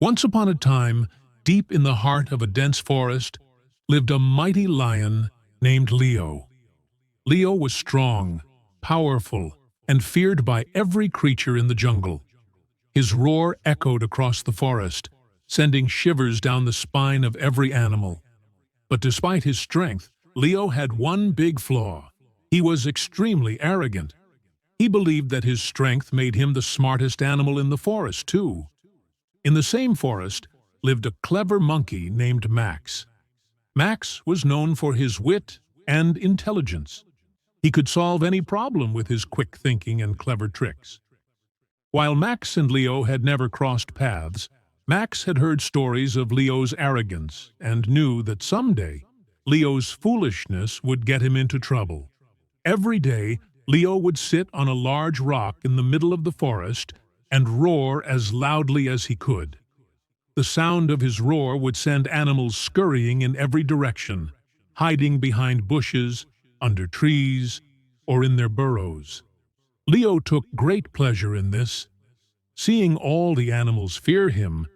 Once upon a time, deep in the heart of a dense forest, lived a mighty lion named Leo. Leo was strong, powerful, and feared by every creature in the jungle. His roar echoed across the forest, sending shivers down the spine of every animal. But despite his strength, Leo had one big flaw. He was extremely arrogant. He believed that his strength made him the smartest animal in the forest, too. In the same forest lived a clever monkey named Max. Max was known for his wit and intelligence. He could solve any problem with his quick thinking and clever tricks. While Max and Leo had never crossed paths, Max had heard stories of Leo's arrogance and knew that someday Leo's foolishness would get him into trouble. Every day, Leo would sit on a large rock in the middle of the forest and roar as loudly as he could. The sound of his roar would send animals scurrying in every direction, hiding behind bushes, under trees, or in their burrows. Leo took great pleasure in this. Seeing all the animals fear him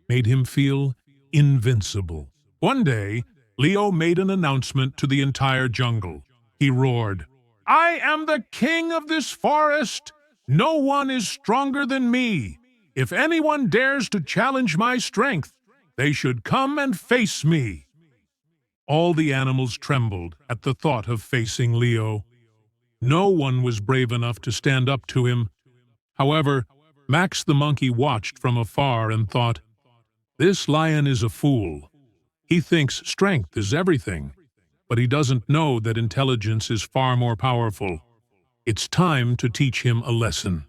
made him feel invincible. One day, Leo made an announcement to the entire jungle. He roared, "I am the king of this forest! No one is stronger than me! If anyone dares to challenge my strength, they should come and face me!" All the animals trembled at the thought of facing Leo. No one was brave enough to stand up to him. However, Max the monkey watched from afar and thought, "This lion is a fool. He thinks strength is everything, but he doesn't know that intelligence is far more powerful. It's time to teach him a lesson."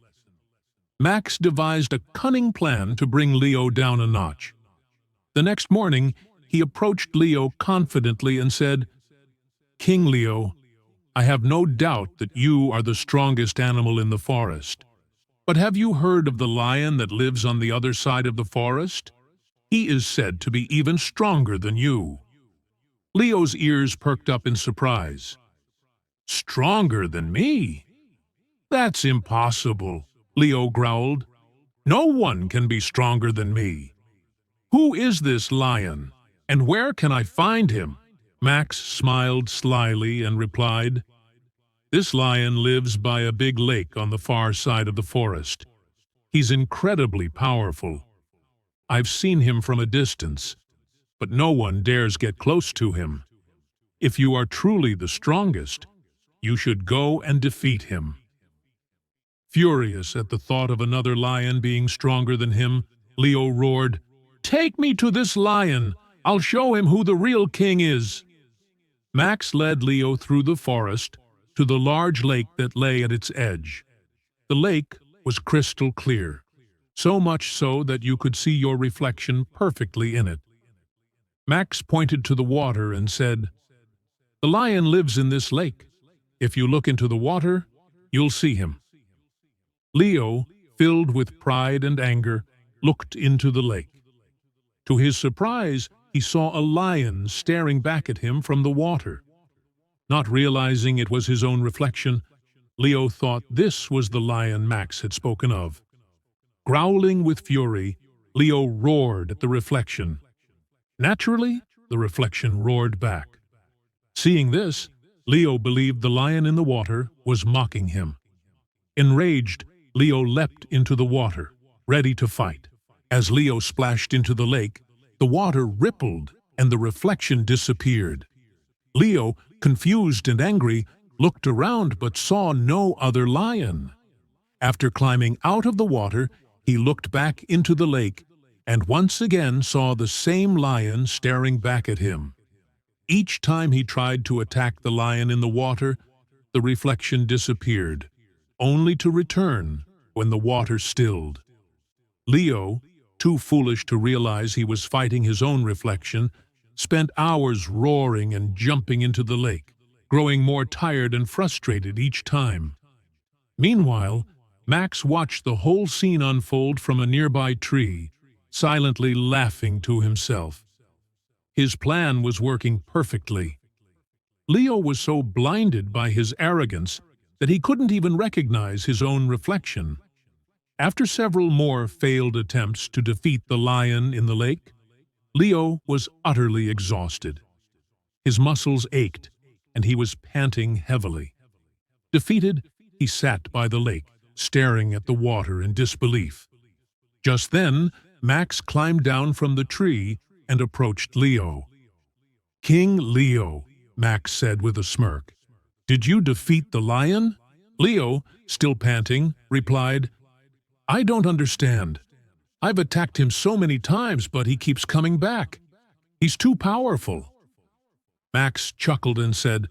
Max devised a cunning plan to bring Leo down a notch. The next morning, he approached Leo confidently and said, "King Leo, I have no doubt that you are the strongest animal in the forest. But have you heard of the lion that lives on the other side of the forest? He is said to be even stronger than you." Leo's ears perked up in surprise. "Stronger than me? That's impossible," Leo growled. "No one can be stronger than me. Who is this lion, and where can I find him?" Max smiled slyly and replied, "This lion lives by a big lake on the far side of the forest. He's incredibly powerful. I've seen him from a distance, but no one dares get close to him. If you are truly the strongest, you should go and defeat him." Furious at the thought of another lion being stronger than him, Leo roared, "Take me to this lion! I'll show him who the real king is!" Max led Leo through the forest to the large lake that lay at its edge. The lake was crystal clear, so much so that you could see your reflection perfectly in it. Max pointed to the water and said, "The lion lives in this lake. If you look into the water, you'll see him." Leo, filled with pride and anger, looked into the lake. To his surprise, he saw a lion staring back at him from the water. Not realizing it was his own reflection, Leo thought this was the lion Max had spoken of. Growling with fury, Leo roared at the reflection. Naturally, the reflection roared back. Seeing this, Leo believed the lion in the water was mocking him. Enraged, Leo leapt into the water, ready to fight. As Leo splashed into the lake, the water rippled and the reflection disappeared. Leo, confused and angry, looked around but saw no other lion. After climbing out of the water, he looked back into the lake and once again saw the same lion staring back at him. Each time he tried to attack the lion in the water, the reflection disappeared, only to return when the water stilled. Leo, too foolish to realize he was fighting his own reflection, spent hours roaring and jumping into the lake, growing more tired and frustrated each time. Meanwhile, Max watched the whole scene unfold from a nearby tree, silently laughing to himself. His plan was working perfectly. Leo was so blinded by his arrogance that he couldn't even recognize his own reflection. After several more failed attempts to defeat the lion in the lake, Leo was utterly exhausted. His muscles ached, and he was panting heavily. Defeated, he sat by the lake, staring at the water in disbelief. Just then, Max climbed down from the tree and approached Leo. "King Leo," Max said with a smirk, "did you defeat the lion?" Leo, still panting, replied, "I don't understand. I've attacked him so many times, but he keeps coming back. He's too powerful." Max chuckled and said,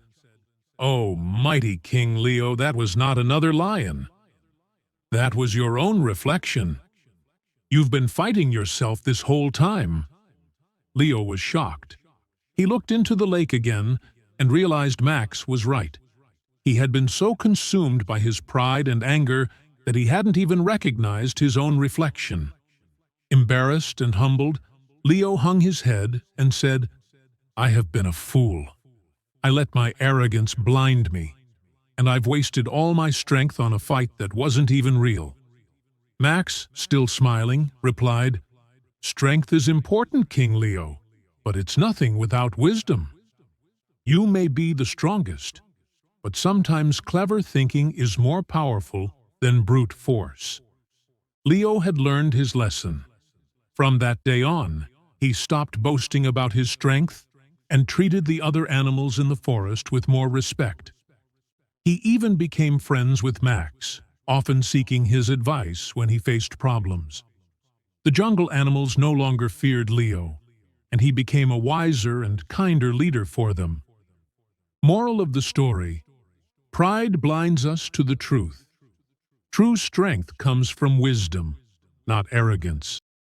"Oh, mighty King Leo, that was not another lion. That was your own reflection. You've been fighting yourself this whole time." Leo was shocked. He looked into the lake again and realized Max was right. He had been so consumed by his pride and anger that he hadn't even recognized his own reflection. Embarrassed and humbled, Leo hung his head and said, "I have been a fool. I let my arrogance blind me, and I've wasted all my strength on a fight that wasn't even real." Max, still smiling, replied, "Strength is important, King Leo, but it's nothing without wisdom. You may be the strongest, but sometimes clever thinking is more powerful than brute force." Leo had learned his lesson. From that day on, he stopped boasting about his strength and treated the other animals in the forest with more respect. He even became friends with Max, often seeking his advice when he faced problems. The jungle animals no longer feared Leo, and he became a wiser and kinder leader for them. Moral of the story: pride blinds us to the truth. True strength comes from wisdom, not arrogance.